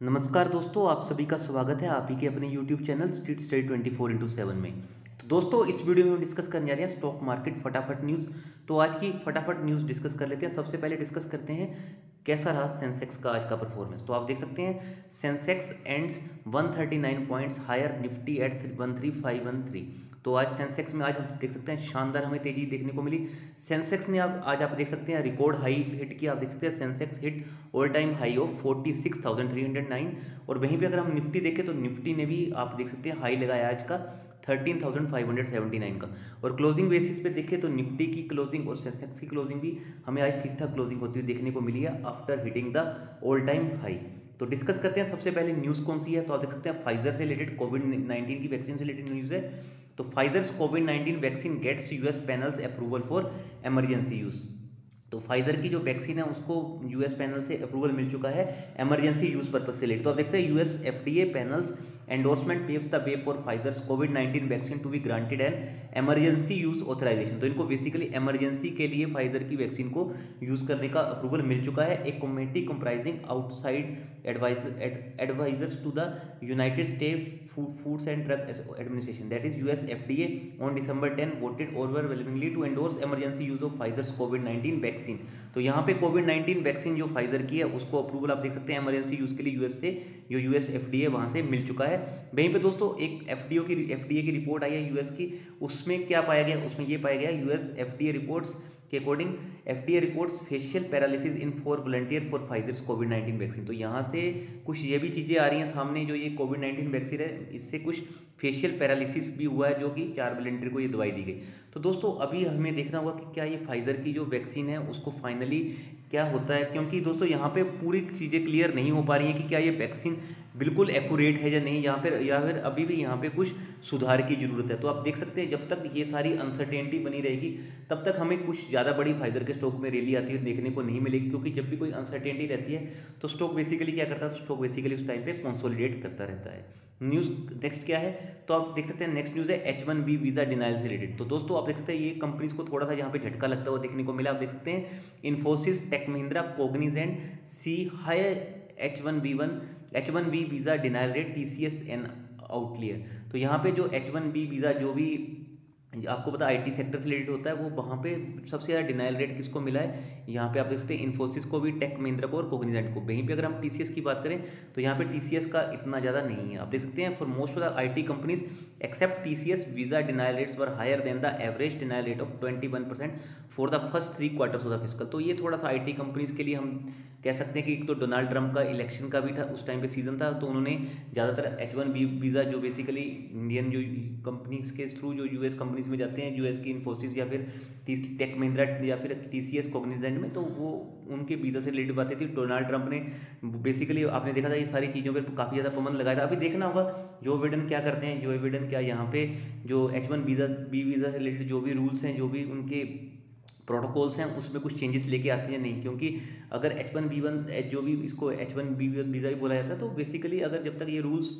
नमस्कार दोस्तों, आप सभी का स्वागत है आप ही के अपने YouTube चैनल स्ट्रीट स्टडी 24/7 में। तो दोस्तों, इस वीडियो में हम डिस्कस करने जा रहे हैं स्टॉक मार्केट फटाफट न्यूज़। तो आज की फटाफट न्यूज़ डिस्कस कर लेते हैं। सबसे पहले डिस्कस करते हैं कैसा रहा सेंसेक्स का आज का परफॉर्मेंस। तो आप देख सकते हैं Sensex ends 139 points higher, Nifty at 13513। तो आज सेंसेक्स में आज हम देख सकते हैं शानदार हमें तेजी देखने को मिली। सेंसेक्स ने अब आज आप देख सकते हैं रिकॉर्ड हाई हिट किया। आप देख सकते हैं Sensex hit all time high of 46,309। और वहीं पे अगर हम निफ्टी देखें तो निफ्टी ने भी आप देख सकते हैं हाई लगाया आज का 13,579 का। और क्लोजिंग बेसिस पे देखें तो निफ्टी की क्लोजिंग और सेंसेक्स की क्लोजिंग भी हमें आज ठीक ठाक क्लोजिंग होती हुई देखने को मिली है after hitting the all time high. तो डिस्कस करते हैं सबसे पहले न्यूज़ कौन सी है। तो आप देख सकते हैं फाइजर से रिलेटेड कोविड-19 की वैक्सीन से रिलेटेड न्यूज़ है। तो फाइजर्स कोविड-19 vaccine gets US panel's approval for emergency use. तो फाइजर की जो वैक्सीन है उसको यूएस पैनल से अप्रूवल मिल चुका है इमरजेंसी यूज पर्पज से रिलेटेड। तो आप देखते हैं US FDA panel's endorsement paves the way for Pfizer's कोविड-19 vaccine to be granted an emergency use authorization. तो इनको बेसिकली इमरजेंसी के लिए फाइजर की वैक्सीन को यूज करने का अप्रूवल मिल चुका है। एक committee comprising outside advisers to the United State foods and drug administration that is US FDA on December 10 voted overwhelmingly to endorse emergency use of Pfizer's कोविड-19 वैक्सीन। तो यहाँ पे कोविड-19 वैक्सीन जो फाइजर की है उसको अप्रूवल आप देख सकते हैं इमरजेंसी यूज के लिए यूएस से, जो यूएस एफडीए वहाँ से मिल चुका है। वहीं पे दोस्तों एक एफडीए की रिपोर्ट आई है यूएस की। उसमें क्या पाया गया, उसमें ये पाया गया यूएस एफडीए रिपोर्ट्स के according FDA reports facial paralysis in 4 volunteer for Pfizer's कोविड-19 वैक्सीन। तो यहाँ से कुछ ये भी चीज़ें आ रही हैं सामने, जो ये कोविड-19 वैक्सीन है इससे कुछ फेशियल पैरालिसिस भी हुआ है, जो कि 4 वॉलंटियर को ये दवाई दी गई। तो दोस्तों अभी हमें देखना होगा कि क्या ये फाइजर की जो वैक्सीन है उसको फाइनली क्या होता है, क्योंकि दोस्तों यहाँ पे पूरी चीज़ें क्लियर नहीं हो पा रही हैं कि क्या ये वैक्सीन बिल्कुल एक्यूरेट है या नहीं, यहाँ पर या फिर अभी भी यहाँ पे कुछ सुधार की ज़रूरत है। तो आप देख सकते हैं जब तक ये सारी अनसर्टेनिटी बनी रहेगी तब तक हमें कुछ ज़्यादा बड़ी फाइजर के स्टॉक में रैली आती है देखने को नहीं मिलेगी, क्योंकि जब भी कोई अनसर्टेनिटी रहती है तो स्टॉक बेसिकली क्या करता है, तो स्टॉक बेसिकली उस टाइम पे कंसोलिडेट करता रहता है। न्यूज़ नेक्स्ट क्या है, तो आप देख सकते हैं नेक्स्ट न्यूज़ है H1B वीज़ा डिनाइल से रिलेटेड। तो दोस्तों आप देख सकते हैं ये कंपनीज को थोड़ा सा यहाँ पे झटका लगता हुआ देखने को मिला। आप देख सकते हैं Infosys, Tech Mahindra, Cognizant see high H1B visa denial rate TCS and outlier. तो यहाँ पे जो H1B वीज़ा जो भी आपको पता आईटी सेक्टर से रिलेटेड होता है वो वहाँ पे सबसे ज़्यादा डिनाइल रेट किसको मिला है, यहाँ पे आप देख सकते हैं इन्फोसिस को भी, टेक महिंद्रा को और कोग्निजेंट को। वहीं पे अगर हम टीसीएस की बात करें तो यहाँ पे टीसीएस का इतना ज़्यादा नहीं है। आप देख सकते हैं for most of the IT companies except TCS visa denial rates were higher than the average denial rate of 21% for the first 3 quarters of the fiscal. तो ये थोड़ा सा आईटी कंपनीज के लिए हम कह सकते हैं कि एक तो डोनाल्ड ट्रंप का इलेक्शन का भी था, उस टाइम पे सीजन था, तो उन्होंने ज़्यादातर H1B वीज़ा जो बेसिकली इंडियन जो कंपनीज के थ्रू जो यूएस कंपनीज में जाते हैं, यूएस की इन्फोसिस या फिर टेक महिंद्रा या फिर टीसीएस कोग्निजेंट में, तो वो उनके वीज़ा से रिलेटेड बातें थी। डोनाल्ड ट्रंप ने बेसिकली आपने देखा था ये सारी चीज़ों पर काफ़ी ज़्यादा पाबंद लगाया था। अभी देखना होगा जो बिडेन क्या करते हैं, जो बिडेन क्या यहाँ पे जो H1B वीज़ा से रिलेटेड जो भी रूल्स हैं, जो भी उनके प्रोटोकॉल्स हैं उसमें कुछ चेंजेस लेके आती हैं नहीं, क्योंकि अगर H1B1 जो भी इसको H1B वीज़ा भी बोला जाता है, तो बेसिकली अगर जब तक ये रूल्स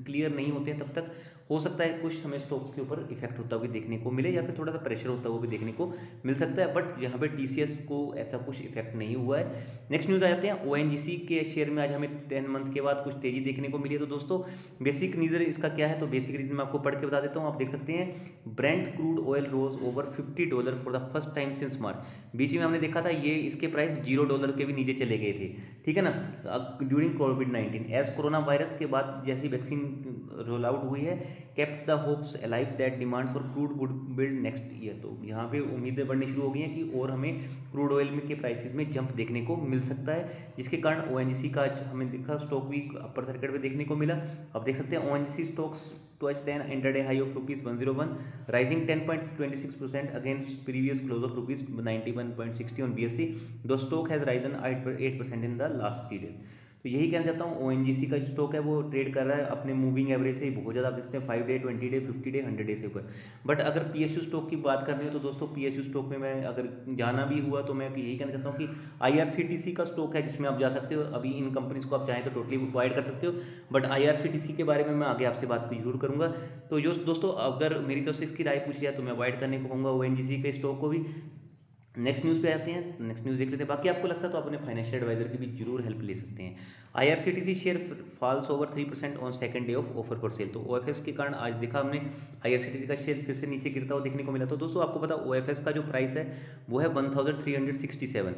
क्लियर नहीं होते हैं तब तक हो सकता है कुछ हमें स्टॉक्स के ऊपर इफेक्ट होता हुआ भी देखने को मिले या फिर थोड़ा सा प्रेशर होता हुआ भी देखने को मिल सकता है। बट यहाँ पे टीसीएस को ऐसा कुछ इफेक्ट नहीं हुआ है। नेक्स्ट न्यूज़ आ जाते हैं ओएनजीसी के शेयर में आज हमें 10 मंथ के बाद कुछ तेजी देखने को मिली है। तो दोस्तों बेसिक रीज़न इसका क्या है, तो बेसिक रीज़न मैं आपको पढ़ के बता देता हूँ। आप देख सकते हैं Brent crude oil rose over $50 for the first time since March. बीच में हमने देखा था ये इसके प्राइस $0 के भी नीचे चले गए थे, ठीक है ना, ड्यूरिंग कोविड-19 एज कोरोना वायरस के बाद जैसी वैक्सीन रोल आउट हुई है, kept the hopes alive that demand for crude would build next year. तो यहाँ पे उम्मीदें बढ़नी शुरू हो गई हैं कि और हमें क्रूड ऑयल में के प्राइसेस में जंप देखने को मिल सकता है, जिसके कारण ओएनजीसी का आज हमें देखा स्टॉक भी अपर सर्किट पे देखने को मिला। आप देख सकते हैं ONGC stocks touched an intraday high of ₹101, rising 10.26% against previous close of ₹91.60 on BSE. The stock has risen 8% in the last 3 days. तो यही कहना चाहता हूँ, ओएनजीसी का जो स्टॉक है वो ट्रेड कर रहा है अपने मूविंग एवरेज से बहुत ज़्यादा। आप देखते हैं 5 डे, 20 डे, 50 डे, 100 डे से ऊपर। बट अगर पीएसयू स्टॉक की बात करनी हो तो दोस्तों पीएसयू स्टॉक में मैं अगर जाना भी हुआ तो मैं यही कहना चाहता हूँ कि आईआरसीटीसी का स्टॉक है जिसमें आप जा सकते हो। अभी इन कंपनीज को आप चाहें तो टोटली अवॉइड कर सकते हो, बट आईआरसीटीसी के बारे में मैं आगे आपसे बात जरूर करूँगा। तो जो दोस्तों अगर मेरी तरफ से इसकी राय पूछी जाए तो मैं अवॉइड करने को कहूँगा ओएनजीसी के स्टॉक को भी। नेक्स्ट न्यूज़ पे आते हैं, नेक्स्ट न्यूज़ देख लेते हैं। बाकी आपको लगता है तो अपने फाइनेंशियल एडवाइजर की भी जरूर हेल्प ले सकते हैं। IRCTC share falls over 3% on second day of offer for sale. तो ओएफएस के कारण आज देखा हमने आईआरसीटीसी का शेयर फिर से नीचे गिरता हुआ देखने को मिला। तो दोस्तों आपको पता ओएफएस का जो प्राइस है वो है 1367,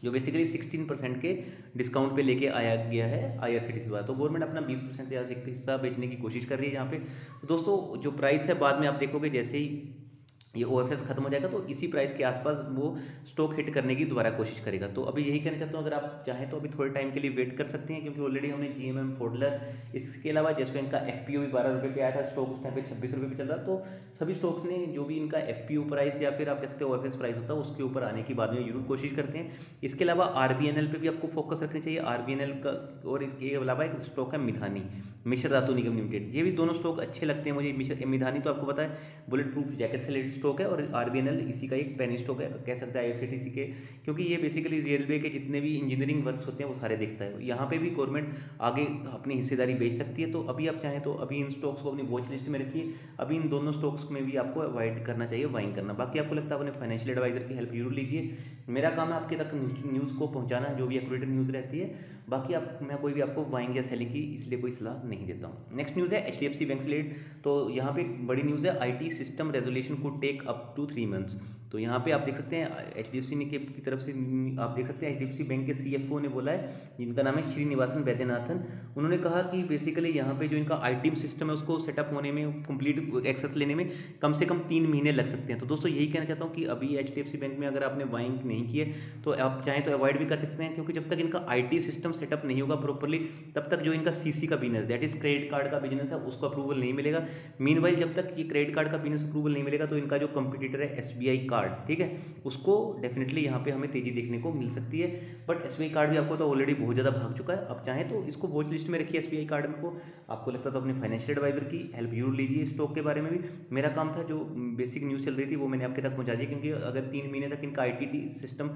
जो बेसिकली 16% के डिस्काउंट पे लेके आया गया है आईआरसीटीसी वाला। तो गवर्नमेंट अपना 20% से ज़्यादा एक हिस्सा बेचने की कोशिश कर रही है यहाँ पे। तो दोस्तों जो प्राइस है बाद में आप देखोगे जैसे ही ये ओएफएस खत्म हो जाएगा तो इसी प्राइस के आसपास वो स्टॉक हिट करने की दोबारा कोशिश करेगा। तो अभी यही कहना चाहता हूँ, अगर आप चाहें तो अभी थोड़े टाइम के लिए वेट कर सकते हैं, क्योंकि ऑलरेडी हमने जीएमएम फोडलर, इसके अलावा येस बैंक का एफपीओ भी 12 रुपये पे आया था स्टॉक, उस टाइम पे 26 रुपये पे चल रहा। तो सभी स्टॉक्स ने जो भी इनका एफपीओ प्राइस या फिर आप कह सकते हैं ओएफएस प्राइस होता है उसके ऊपर आने की बाद में जरूर कोशिश करते हैं। इसके अलावा आरबीएनएल पे भी आपको फोकस रखनी चाहिए, आरबीएनएल का। और इसके अलावा एक स्टॉक है मिधानी, मिश्र धातु निगम लिमिटेड। ये भी दोनों स्टॉक अच्छे लगते हैं मुझे। मिधानी तो आपको पता है बुलेट प्रूफ जैकेट से रिलेटेड स्टॉक है, और आरबीएनएल इसी का एक पेनी स्टॉक है कह सकते हैं आईआरसीटीसी के, क्योंकि ये बेसिकली रेलवे के जितने भी इंजीनियरिंग वर्क्स होते हैं वो सारे देखता है। यहाँ पे भी गवर्नमेंट आगे अपनी हिस्सेदारी बेच सकती है। तो अभी आप चाहें तो अभी इन स्टॉक्स को अपनी वॉच लिस्ट में रखिए। अभी इन दोनों स्टॉक्स में भी आपको अवॉइड करना चाहिए बाइंग करना। बाकी आपको लगता है अपने फाइनेंशियल एडवाइजर की हेल्प जरूर लीजिए। मेरा काम है आपके तक न्यूज़ को पहुँचाना, जो भी एक्यूरेट न्यूज़ रहती है। बाकी मैं कोई भी आपको बाइंग या सेलिंग की इसलिए कोई सलाह नहीं देता हूँ। नेक्स्ट न्यूज़ है एचडीएफसी बैंक से रिलेटेड। तो यहाँ पे एक बड़ी न्यूज़ है, IT system resolution could take up to 3 months. तो यहाँ पे आप देख सकते हैं एचडीएफसी ने की तरफ से आप देख सकते हैं एचडीएफसी बैंक के सीएफओ ने बोला है, जिनका नाम है श्रीनिवासन वैद्यनाथन। उन्होंने कहा कि बेसिकली यहाँ पे जो इनका आईटी सिस्टम है उसको सेटअप होने में, कंप्लीट एक्सेस लेने में कम से कम 3 महीने लग सकते हैं। तो दोस्तों यही कहना चाहता हूँ कि अभी एचडीएफसी बैंक में अगर आपने बाइंग नहीं की है तो आप चाहें तो अवॉइड भी कर सकते हैं, क्योंकि जब तक इनका आईटी सिस्टम सेटअप नहीं होगा प्रॉपरली तब तक जो इनका सीसी का business, that is credit card का बिजनेस है, उसको अप्रूवल नहीं मिलेगा। मीनवाइल जब तक ये क्रेडिट कार्ड का बिजनेस अप्रूवल नहीं मिलेगा तो इनका जो कंपटीटर है एसबीआई कार्ड, ठीक है, उसको डेफिनेटली यहाँ पे हमें तेजी देखने को मिल सकती है। बट एसबीआई कार्ड भी आपको तो ऑलरेडी बहुत ज़्यादा भाग चुका है। आप चाहें तो इसको वॉच लिस्ट में रखिए एसबीआई कार्ड को। आपको लगता तो अपने फाइनेंशियल एडवाइजर की हेल्प जरूर लीजिए स्टॉक के बारे में भी। मेरा काम था जो बेसिक न्यूज़ चल रही थी वो मैंने आपके तक पहुँचा दिया, क्योंकि अगर 3 महीने तक इनका आईटी सिस्टम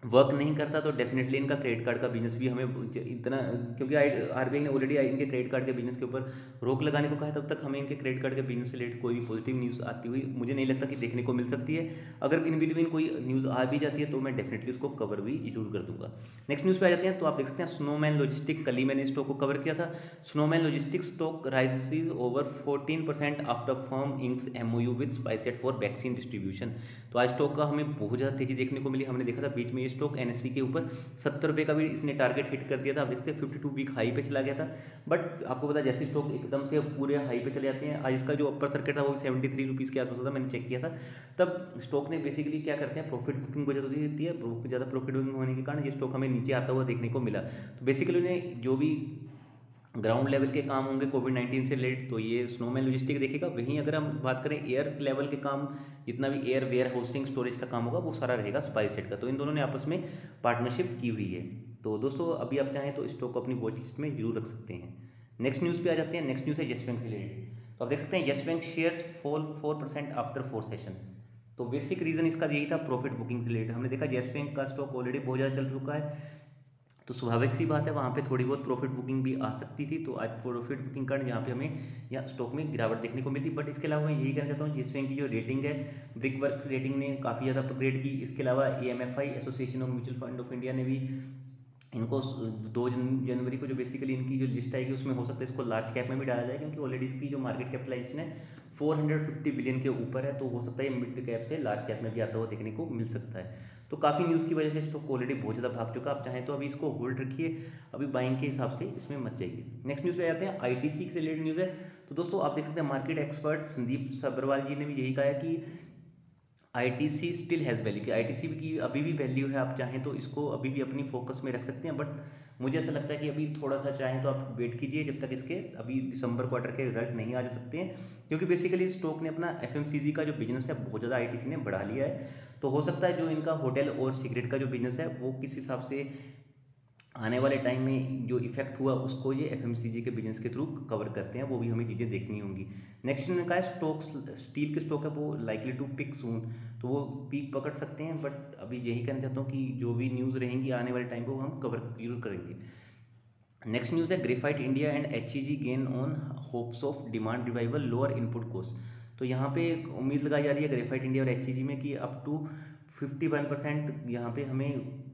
वर्क नहीं करता तो डेफिनेटली इनका क्रेडिट कार्ड का बिजनेस भी हमें इतना, क्योंकि आरबीआई ने ऑलरेडी इनके क्रेडिट कार्ड के बिजनेस के ऊपर रोक लगाने को कहा है, तब तक हमें इनके क्रेडिट कार्ड के बिजनेस से रिलेटेड कोई भी पॉजिटिव न्यूज़ आती हुई मुझे नहीं लगता कि देखने को मिल सकती है। अगर इन बिटवीन कोई न्यूज़ आ भी जाती है तो मैं डेफिनेटली उसको कवर भी जरूर कर दूंगा। नेक्स्ट न्यूज़ पे आ जाते हैं। तो आप देख सकते हैं स्नोमैन लॉजिस्टिक, कल ही मैंने स्टॉक को कवर किया था। Snowman logistic stock rises over 14% after firm inks MOU with SpiceJet for vaccine distribution. तो आज स्टॉक का हमें बहुत ज़्यादा तेजी देखने को मिली। हमने देखा था बीच में ये स्टॉक एनएससी के ऊपर 70 रुपये का भी इसने टारगेट हिट कर दिया था। आप देखते हैं 52 वीक हाई पे चला गया था। बट आपको पता है जैसे स्टॉक एकदम से पूरे हाई पे चले जाते हैं, आज इसका जो अपर सर्किट था वो 73 रुपीज़ के आसपास था, मैंने चेक किया था। तब स्टॉक ने बेसिकली क्या करते हैं, प्रॉफिट बुकिंग बहुत ज़्यादा होती है, ज़्यादा प्रॉफिट बुकिंग होने के कारण ये स्टॉक हमें नीचे आता हुआ देखने को मिला। तो बेसिकली उन्हें जो भी ग्राउंड लेवल के काम होंगे कोविड-19 से रिलेटेड तो ये स्नोमैन लॉजिस्टिक देखेगा। वहीं अगर हम बात करें एयर लेवल के काम, जितना भी एयर वेयर होस्टिंग स्टोरेज का काम होगा वो सारा रहेगा स्पाइसजेट का। तो इन दोनों ने आपस में पार्टनरशिप की हुई है। तो दोस्तों अभी आप चाहें तो स्टॉक को अपनी वॉच लिस्ट में जरूर रख सकते हैं। नेक्स्ट न्यूज़ पे आ जाते हैं। नेक्स्ट न्यूज़ है येस बैंक से रिलेटेड। तो आप देख सकते हैं yes bank shares fall 4% after 4 session. तो बेसिक रीजन इसका यही था, प्रॉफिट बुकिंग से रिलेटेड। हमने देखा येस बैंक का स्टॉक ऑलरेडी बहुत ज़्यादा चल चुका है, तो स्वाभाविक सी बात है वहाँ पे थोड़ी बहुत प्रॉफिट बुकिंग भी आ सकती थी। तो आज प्रॉफिट बुकिंग कारण यहाँ पे हमें या स्टॉक में गिरावट देखने को मिलती। बट इसके अलावा मैं यही कहना चाहता हूँ येस बैंक की जो रेटिंग है, ब्रिक वर्क रेटिंग ने काफ़ी ज़्यादा अपग्रेड की। इसके अलावा AMFI association of mutual fund of India ने भी इनको 2 जनवरी को जो बेसिकली इनकी जो लिस्ट आएगी उसमें हो सकता है इसको लार्ज कैप में भी डाला जाए, क्योंकि ऑलरेडी इसकी जो मार्केट कैपिटलाइजेशन है 450 बिलियन के ऊपर है। तो हो सकता है मिड कैप से लार्ज कैप में भी आता हुआ देखने को मिल सकता है। तो काफ़ी न्यूज़ की वजह से स्टॉक ऑलरेडी बहुत ज़्यादा भाग चुका। आप चाहें तो अभी इसको होल्ड रखिए, अभी बाइंग के हिसाब से इसमें मत जाइए। नेक्स्ट न्यूज़ पे आते हैं, आईटीसी से रिलेटेड न्यूज़ है। तो दोस्तों आप देख सकते हैं मार्केट एक्सपर्ट संदीप सब्रवाल जी ने भी यही कहा है कि आईटीसी स्टिल हैज़ वैल्यू, कि आईटीसी की अभी भी वैल्यू है। आप चाहें तो इसको अभी भी अपनी फोकस में रख सकते हैं। बट मुझे ऐसा लगता है कि अभी थोड़ा सा चाहें तो आप वेट कीजिए जब तक इसके अभी दिसंबर क्वार्टर के रिजल्ट नहीं आ जा सकते हैं, क्योंकि बेसिकली स्टॉक ने अपना एफएमसीजी का जो बिजनेस है बहुत ज़्यादा आईटीसी ने बढ़ा लिया है। तो हो सकता है जो इनका होटल और सिगरेट का जो बिजनेस है वो किस हिसाब से आने वाले टाइम में जो इफेक्ट हुआ उसको ये एफएमसीजी के बिजनेस के थ्रू कवर करते हैं, वो भी हमें चीज़ें देखनी होंगी। नेक्स्ट इन्होंने कहा है स्टॉक्स, स्टील के स्टॉक है वो लाइकली टू पिक सून, तो वो पीक पकड़ सकते हैं। बट अभी यही कहना चाहता हूँ कि जो भी न्यूज़ रहेंगी आने वाले टाइम को हम कवर जरूर करेंगे। नेक्स्ट न्यूज़ है graphite India and HEG gain on hopes of demand revival lower input cost. तो यहाँ पे एक उम्मीद लगाई जा रही है ग्रेफाइट इंडिया और एचईजी में कि अप टू 51% यहाँ पे हमें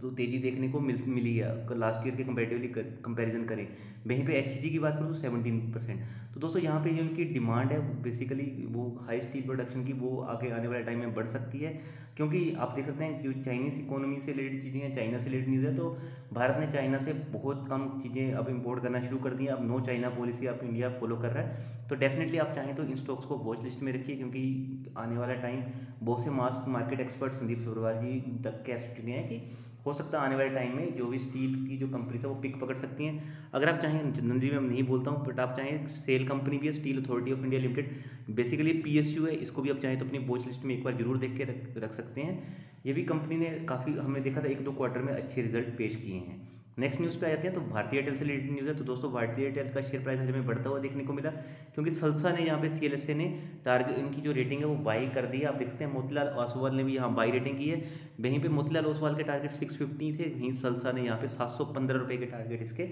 तो तेज़ी देखने को मिली है लास्ट ईयर के कंपेरेटिवली कंपैरिजन करें। वहीं पे एचईजी की बात करूँ तो 17%। तो दोस्तों यहाँ पे जो उनकी डिमांड है बेसिकली वो हाई स्टील प्रोडक्शन की, वो आगे आने वाले टाइम में बढ़ सकती है, क्योंकि आप देख सकते हैं जो चाइनीज़ इकोनॉमी से रिलेटेड चीज़ें हैं, चाइना से रिलेटेड न्यूज़ है, तो भारत ने चाइना से बहुत कम चीज़ें अब इम्पोर्ट करना शुरू कर दी हैं। अब नो चाइना पॉलिसी आप इंडिया फॉलो कर रहा है। तो डेफिनेटली आप चाहें तो इन स्टॉक्स को वॉच लिस्ट में रखिए, क्योंकि आने वाला टाइम बहुत से मार्केट एक्सपर्ट संदीप सब्रवाल जी तक कह चुके हैं कि हो सकता है आने वाले टाइम में जो भी स्टील की जो कंपनीज है वो पिक पकड़ सकती हैं। अगर आप चाहें, जनरली मैं नहीं बोलता हूँ, बट आप चाहें सेल कंपनी भी है steel authority of India limited, basically PSU है, इसको भी आप चाहें तो अपनी वॉच लिस्ट में एक बार जरूर देख के रख सकते हैं। ये भी कंपनी ने काफ़ी, हमने देखा था 1-2 क्वार्टर में अच्छे रिजल्ट पेश किए हैं। नेक्स्ट न्यूज़ पे आ जाते हैं, तो भारतीय एयरटेल से रिलेटेड न्यूज़ है। तो दोस्तों भारतीय एयरटेल का शेयर प्राइस हमें बढ़ता हुआ देखने को मिला, क्योंकि सल्सा ने यहाँ पे सीएलएसए ने टारगेट, इनकी जो रेटिंग है वो बाई कर दी है। आप देखते हैं मोतीलाल ओसवाल ने भी यहाँ बाई रेटिंग की है। वहीं पे मोतीलाल ओसवाल के टारगेट 650 थे, वहीं सल्सा ने यहाँ पे 715 रुपये के टारगेट इसके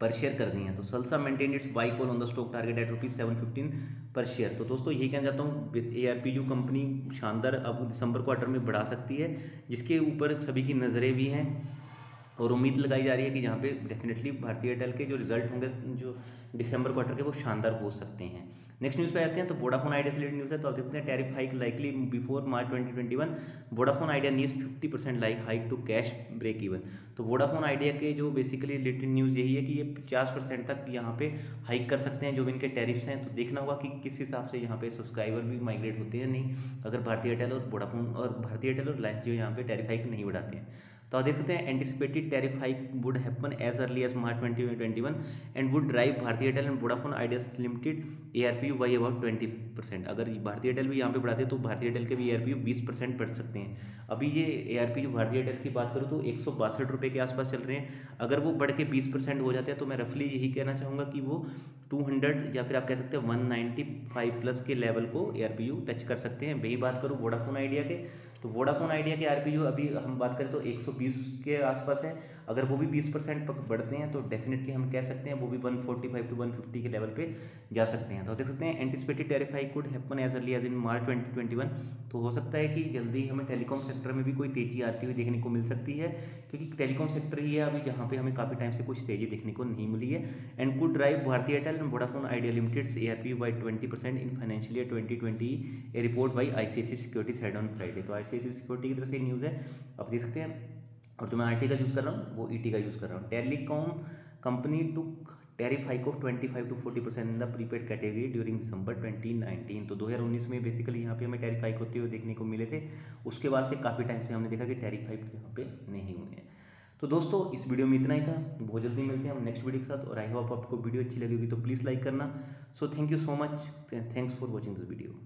पर शेयर कर दिए हैं। तो CLSA maintain its buy call on the stock target at ₹715 per share. तो दोस्तों यही कहना चाहता हूँ, एआरपीयू कंपनी शानदार अब दिसंबर क्वार्टर में बढ़ा सकती है, जिसके ऊपर सभी की नज़रें भी हैं और उम्मीद लगाई जा रही है कि यहाँ पे डेफिनेटली भारतीय एयरटेल के जो रिजल्ट होंगे जो दिसंबर क्वार्टर के वो शानदार हो सकते हैं। नेक्स्ट न्यूज़ पे आते हैं, तो वोडाफोन आइडिया से रिलेटेड न्यूज़ है। तो आप देखते हैं tariff hike likely before March 2021, Vodafone Idea needs 50% like hike to cash break even. तो वोडाफोन आइडिया के जो बेसिकली रिलेटेड न्यूज़ यही है कि ये 50% तक यहाँ पे हाइक कर सकते हैं जो भी इनके टैरिफ्स हैं। तो देखना होगा कि किस हिसाब से यहाँ पे सब्सक्राइबर भी माइग्रेट होते हैं नहीं, अगर भारतीय एयरटेल और वोडाफोन और भारतीय एयरटेल और रिलायंस जियो यहाँ पे टैरिफ हाइक नहीं बढ़ाते हैं। तो आप देख सकते हैं anticipated tariff hike would happen as early as March 2021 and would drive Bharti Airtel and Vodafone Idea limited ARPU by about 20%। अगर भारतीय एयरटेल भी यहाँ पे बढ़ाते हैं तो भारतीय एयरटेल के भी एआरपीयू 20% बढ़ सकते हैं। अभी ये एआरपी जो भारतीय एयरटेल की बात करूँ तो 162 रुपये के आसपास चल रहे हैं। अगर वो बढ़ के 20% हो जाते हैं तो मैं रफली यही कहना चाहूँगा कि वो 200 या फिर आप कह सकते हैं 195 प्लस के लेवल को एआरपीयू टच कर सकते हैं। वही बात करूँ वोडाफोन आइडिया के, तो वोडाफोन आइडिया के आरपीयू अभी हम बात करें तो 120 के आसपास है। अगर वो भी 20% बढ़ते हैं तो डेफिनेटली हम कह सकते हैं वो भी 145 to 150 के लेवल पे जा सकते हैं। तो देख सकते हैं anticipated tariff hike could happen as early as in March 2021। तो हो सकता है कि जल्दी हमें टेलीकॉम सेक्टर में भी कोई तेजी आती हुई देखने को मिल सकती है, क्योंकि टेलीकॉम सेक्टर ही है अभी जहाँ पे हमें काफ़ी टाइम से कुछ तेजी देखने को नहीं मिली है। And could drive Bharti Airtel and Vodafone Idea limited ARP by 20% in financial year 2020, A report by ICICI security said on Friday. तो आईसीआईसीआई सिक्योरिटी की तरफ से न्यूज़ है, आप देख सकते हैं। और जो मैं आरटी का यूज़ कर रहा हूँ वो ईटी का यूज़ कर रहा हूँ। Telecom company took tariff hike of 25 to 40% in the prepaid category during December 2019। तो 2019 में बेसिकली यहाँ पे हमें टैरिफ हाइक होते हुए देखने को मिले थे। उसके बाद से काफ़ी टाइम से हमने देखा कि टैरिफ हाइक यहाँ पे नहीं हुए हैं। तो दोस्तों इस वीडियो में इतना ही था, बहुत जल्दी मिलते हैं हम नेक्स्ट वीडियो के साथ। और आई होप आपको वीडियो अच्छी लगी होगी तो प्लीज़ लाइक करना। So thank you so much, thanks for watching this video.